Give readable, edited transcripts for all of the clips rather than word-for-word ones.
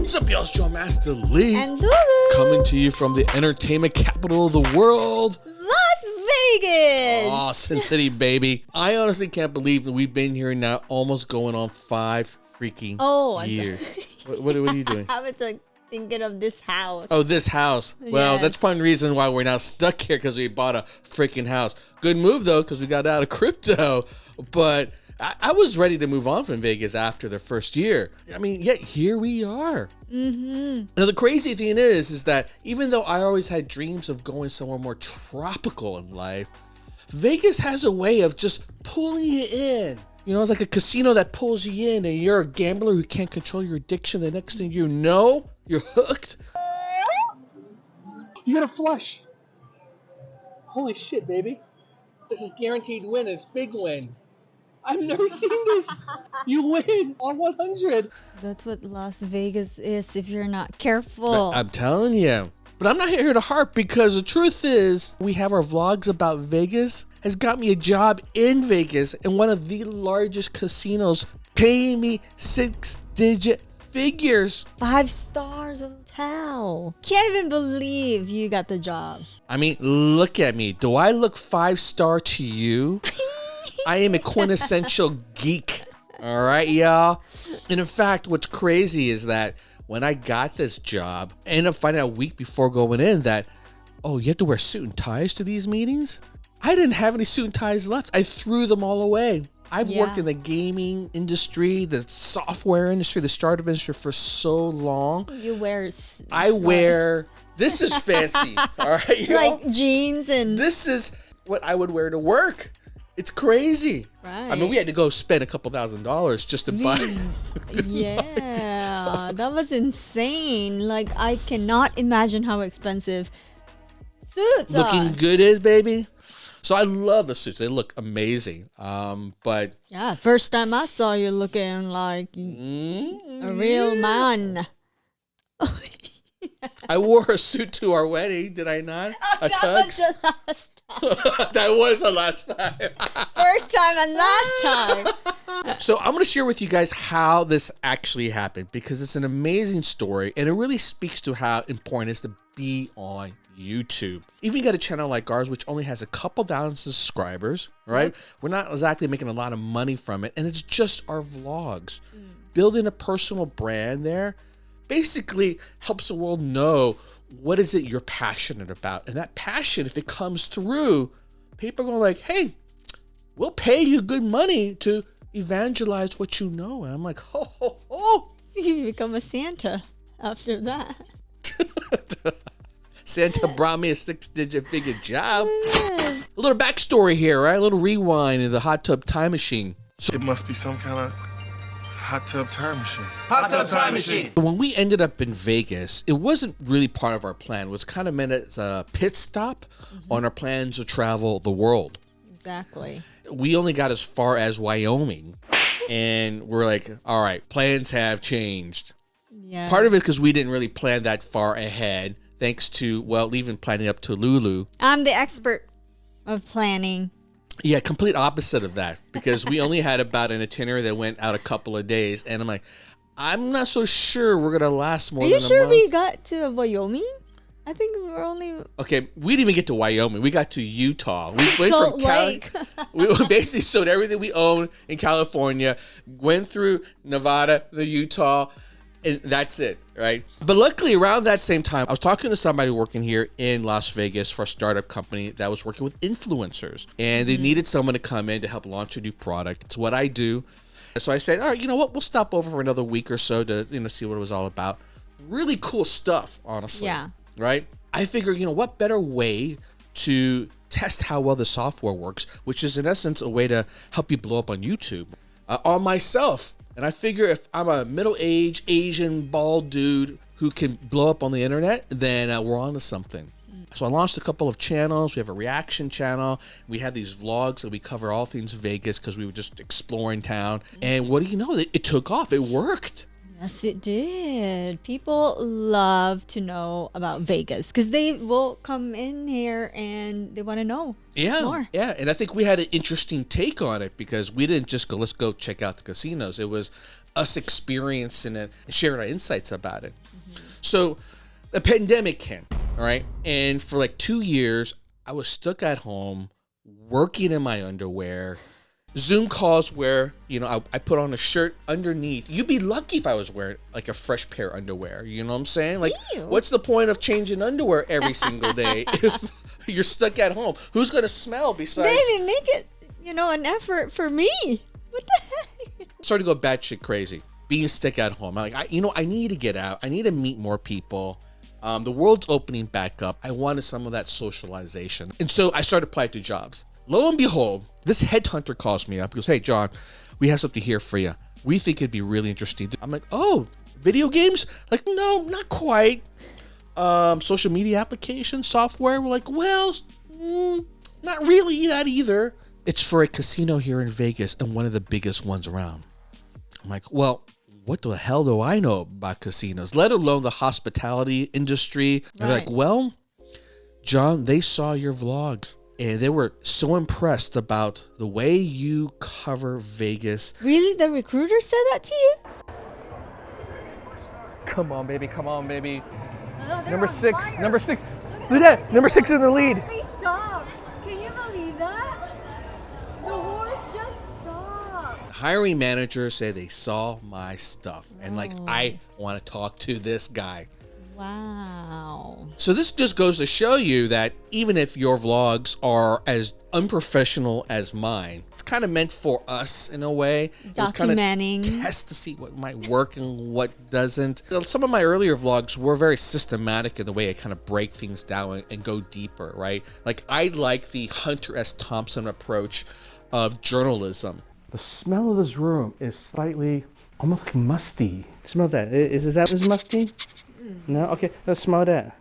What's up, y'all? It's Joe Master Lee. And Lulu. Coming to you from the entertainment capital of the world, Las Vegas. Oh, Sin City, baby. I honestly can't believe that we've been here now almost going on 5 freaking years. What are you doing? I was thinking of this house. Oh, this house. Well, that's part of the reason why we're now stuck here, because we bought a freaking house. Good move, though, because we got out of crypto. But I was ready to move on from Vegas after the first year. I mean, yet here we are. Mm-hmm. Now, the crazy thing is that even though I always had dreams of going somewhere more tropical in life, Vegas has a way of just pulling you in. You know, it's like a casino that pulls you in, and you're a gambler who can't control your addiction. The next thing you know, you're hooked. You got a flush. Holy shit, baby. This is guaranteed win. It's big win. I've never seen this. You win on 100. That's what Las Vegas is if you're not careful. I'm telling you. But I'm not here to harp, because the truth is we have our vlogs about Vegas has got me a job in Vegas in one of the largest casinos, paying me 6-digit figures. 5 stars hotel. Can't even believe you got the job. I mean, look at me. Do I look 5-star to you? I am a quintessential geek. All right, y'all. And in fact, what's crazy is that when I got this job, I ended up finding out a week before going in that, oh, you have to wear suit and ties to these meetings? I didn't have any suit and ties left. I threw them all away. I've worked in the gaming industry, the software industry, the startup industry for so long. You wear... This is fancy, all right? You like know? Jeans and... This is what I would wear to work. It's crazy. Right. I mean, we had to go spend a couple $1,000s just to buy. Yeah, that was insane. Like, I cannot imagine how expensive suits Looking are. good is, baby. So I love the suits. They look amazing. But yeah, first time I saw you looking like a real man. I wore a suit to our wedding, did I not? A tux? Was the last time. That was the last time. First time and last time. So I'm going to share with you guys how this actually happened, because it's an amazing story, and it really speaks to how important it is to be on YouTube. Even you got a channel like ours, which only has a couple thousand subscribers, right? We're not exactly making a lot of money from it, and it's just our vlogs. Building a personal brand there basically helps the world know what is it you're passionate about. And that passion, if it comes through, people are going like, hey, we'll pay you good money to evangelize what you know. And I'm like, ho, ho, ho. You become a Santa after that. Santa brought me a 6-digit figure job. A little backstory here, right? A little rewind in the hot tub time machine. It must be some kind of hot tub time machine. Hot tub time machine. When we ended up in Vegas, it wasn't really part of our plan. It was kind of meant as a pit stop on our plans to travel the world. Exactly. We only got as far as Wyoming, and we're like, all right, plans have changed. Yeah. Part of it because we didn't really plan that far ahead, thanks to, well, even planning up to Lulu. I'm the expert of planning. Yeah, complete opposite of that, because we only had about an itinerary that went out a couple of days, and I'm like, I'm not so sure we're going to last more Are than you a sure month. we got to Wyoming? I think we were only... Okay, we didn't even get to Wyoming. We got to Utah. We went Salt from Cali. Lake. We basically sold everything we owned in California, went through Nevada, the Utah, and that's it, right? But luckily, around that same time, I was talking to somebody working here in Las Vegas for a startup company that was working with influencers, and they needed someone to come in to help launch a new product. It's what I do. So I said, all right, you know what? We'll stop over for another week or so to, see what it was all about. Really cool stuff, honestly. Yeah. Right? I figured, what better way to test how well the software works, which is in essence a way to help you blow up on YouTube, on myself. And I figure if I'm a middle-aged Asian bald dude who can blow up on the internet, then we're on to something. So I launched a couple of channels. We have a reaction channel. We have these vlogs that we cover all things Vegas because we were just exploring town. And what do you know? It took off. It worked. Yes, it did. People love to know about Vegas because they will come in here and they want to know more. Yeah, and I think we had an interesting take on it because we didn't just go, let's go check out the casinos. It was, us experiencing it and sharing our insights about it. So the pandemic came, all right? And for like 2 years, I was stuck at home working in my underwear. Zoom calls where, I put on a shirt underneath. You'd be lucky if I was wearing like a fresh pair of underwear. You know what I'm saying? Like, Ew. what's the point of changing underwear every single day if you're stuck at home? Who's going to smell besides? Baby, make it, an effort for me. What the heck? Started to go batshit crazy. Being stuck at home. I'm like, I need to get out. I need to meet more people. The world's opening back up. I wanted some of that socialization. And so I started applying to jobs. Lo and behold, this headhunter calls me up. He goes, hey, John, we have something here for you. We think it'd be really interesting. I'm like, oh, video games? Like, no, not quite. Social media application software? We're like, well, not really that either. It's for a casino here in Vegas and one of the biggest ones around. I'm like, well, what the hell do I know about casinos, let alone the hospitality industry? And they're like, well, John, they saw your vlogs. And they were so impressed about the way you cover Vegas. Really? The recruiter said that to you? Come on, baby. Come on, baby. Oh, Number six. Look at that. Number 6 in the lead. Please stop. Can you believe that? The horse just stopped. Hiring managers say they saw my stuff. And I want to talk to this guy. Wow. So this just goes to show you that even if your vlogs are as unprofessional as mine, it's kind of meant for us in a way. Documenting. It was kind of test to see what might work and what doesn't. Some of my earlier vlogs were very systematic in the way I kind of break things down and go deeper, right? Like I like the Hunter S. Thompson approach of journalism. The smell of this room is slightly, almost like musty. Smell that. Is that musty? No? Okay, let's smell that.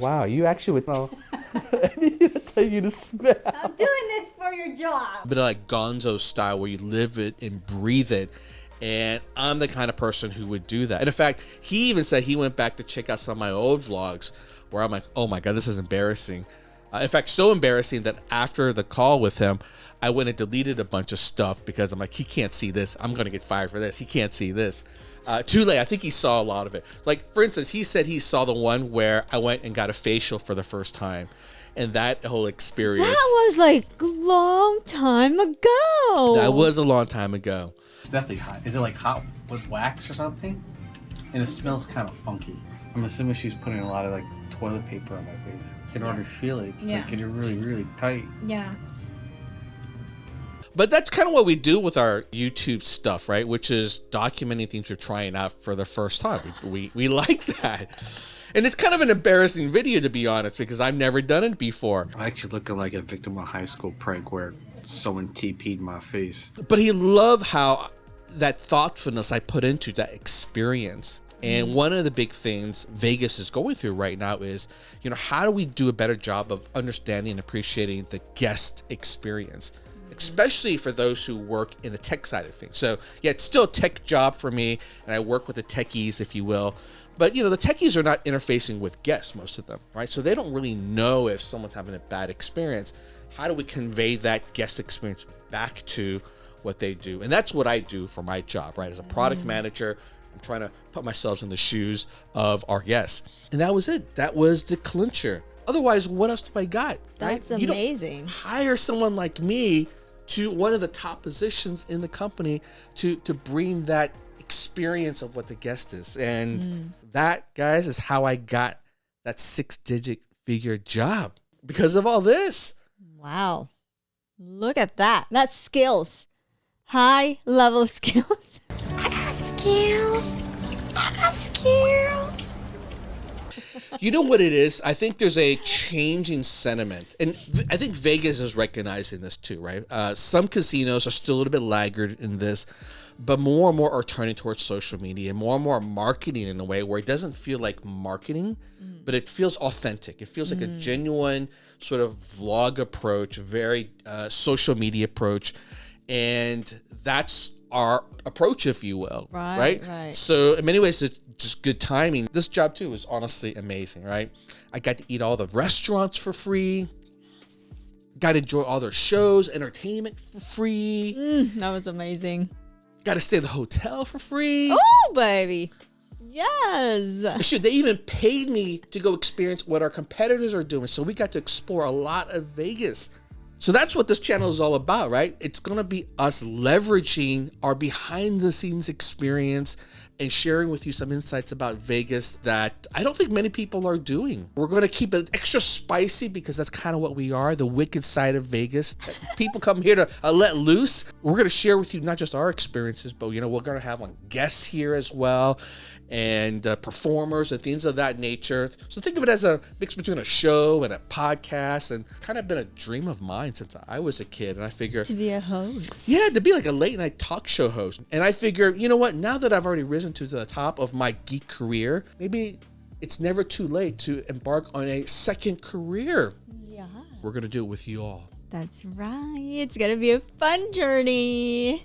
Wow, you actually would know. I need to tell you to smell. I'm doing this for your job. A bit of like Gonzo style where you live it and breathe it. And I'm the kind of person who would do that. And in fact, he even said he went back to check out some of my old vlogs where I'm like, oh my God, this is embarrassing. In fact, so embarrassing that after the call with him, I went and deleted a bunch of stuff because I'm like, he can't see this. I'm going to get fired for this. He can't see this. Too late. I think he saw a lot of it. Like, for instance, he said he saw the one where I went and got a facial for the first time. And that whole experience. That was like a long time ago. That was a long time ago. It's definitely hot. Is it like hot with wax or something? And it smells kind of funky. I'm assuming she's putting a lot of like toilet paper on my face. You can already feel it. It's like getting really, really tight. Yeah. But that's kind of what we do with our YouTube stuff, right? Which is documenting things we're trying out for the first time. We like that. And it's kind of an embarrassing video, to be honest, because I've never done it before. I actually looking like a victim of high school prank where someone TP'd my face. But he loved how that thoughtfulness I put into that experience. And one of the big things Vegas is going through right now is, how do we do a better job of understanding and appreciating the guest experience? Especially for those who work in the tech side of things. So yeah, it's still a tech job for me, and I work with the techies, if you will. But the techies are not interfacing with guests, most of them, right? So they don't really know if someone's having a bad experience. How do we convey that guest experience back to what they do? And that's what I do for my job, right? As a product manager, I'm trying to put myself in the shoes of our guests. And that was it. That was the clincher. Otherwise, what else do I got? That's right? You don't amazing. hire someone like me to one of the top positions in the company to bring that experience of what the guest is. And that, guys, is how I got that 6-digit figure job, because of all this. Wow. Look at that. That's skills. High level skills. I got skills. I got skills. You know what it is? I think there's a changing sentiment. And I think Vegas is recognizing this too, right? Some casinos are still a little bit laggard in this, but more and more are turning towards social media, and more marketing in a way where it doesn't feel like marketing, but it feels authentic. It feels like a genuine sort of vlog approach, very social media approach. And that's our approach, if you will. Right. So in many ways, it's just good timing. This job too is honestly amazing, right? I got to eat all the restaurants for free. Got to enjoy all their shows, entertainment for free. That was amazing. Got to stay in the hotel for free. Oh, baby. Yes. Shoot, they even paid me to go experience what our competitors are doing. So we got to explore a lot of Vegas. So that's what this channel is all about, right? It's going to be us leveraging our behind the scenes experience and sharing with you some insights about Vegas that I don't think many people are doing. We're going to keep it extra spicy because that's kind of what we are, the wicked side of Vegas. People come here to let loose. We're going to share with you not just our experiences, but we're going to have guests here as well, and performers and things of that nature. So think of it as a mix between a show and a podcast, and kind of been a dream of mine since I was a kid. And I figure To be a host. yeah, to be like a late night talk show host. And I figure, you know what? Now that I've already risen to the top of my geek career, maybe it's never too late to embark on a second career. Yeah. We're going to do it with you all. That's right. It's going to be a fun journey.